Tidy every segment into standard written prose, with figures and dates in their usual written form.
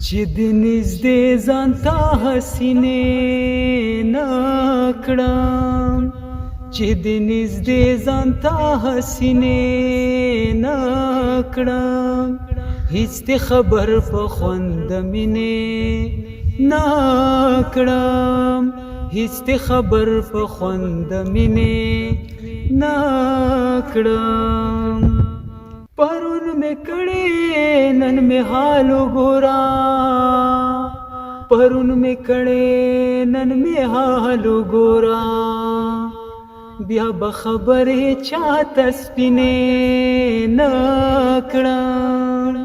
چې د نږدې ځان ته حسینې نه کړم چې د نږدې ځان ته حسینې نه کړم هیڅ دې خبر په خوند د مینې نه کړم هیڅ دې خبر په خوند د مینې نه کړم پرون میں کڑے نن میں حال گورا پرون میں کڑے نن میں حال گورا بیا بخبرې چاته سپینې نه کړم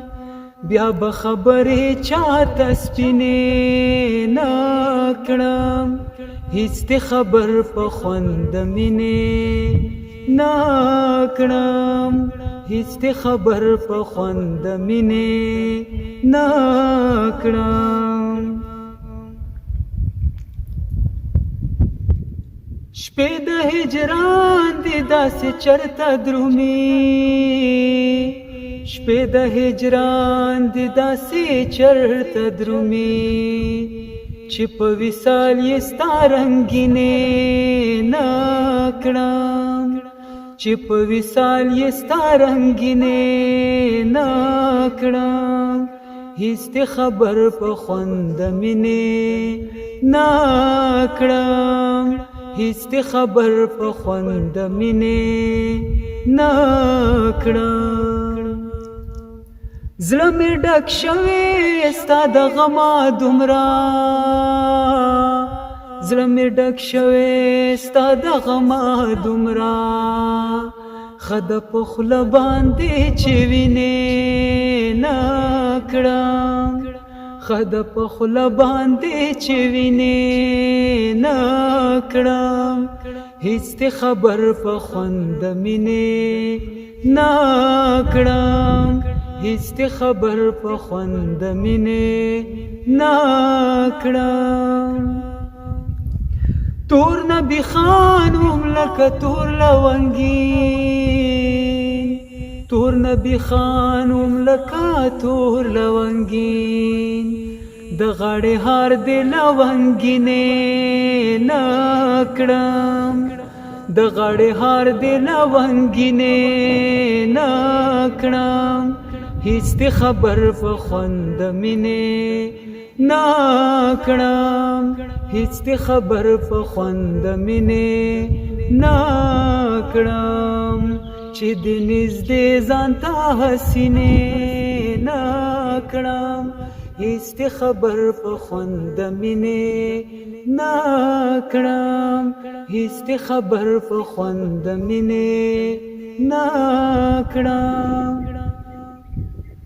بیا بخبرې چاته سپینې نه کړم هیڅ دې خبر په خوند د مینې نه کړم هیڅ دې خبر په خوند د مینې نه کړم شپې د هجران دې داسې چرته درومي شپې د هجران دې داسې چرته درومي چې په وصال یې ستا رنګینې نه کړم چې په وصال یې ستا رنګینې نه کړم هیڅ دې خبر په خوند د مینې نه کړم هیڅ دې خبر په خوند د مینې نه کړم زړه مې ډک شوی ستا د غمه دومره زړه مې ډک شوی ستا د غمه دومره ښه د په خوله باندې چې وینې نه کړم ښه د په خوله باندې چې وینې نه کړم هیڅ دې خبر په خوند د مینې نه کړم هیڅ دې خبر په خوند د مینې نه کړم تور نبی خان هم لکه تور لونګین تور نبی خان هم لکه تور لونګین د غاړې هار دې لونګینې نه کړم د غاړې هار دې لونګینې نه کړم هیڅ دې خبر په خوند د مینې نه کړم هیڅ دې خبر په خوند د مینې نه کړم چې د نږدې ځان ته حسینې نه کړم هیڅ دې خبر په خوند د مینې نه کړم هیڅ دې خبر په خوند د مینې نه کړم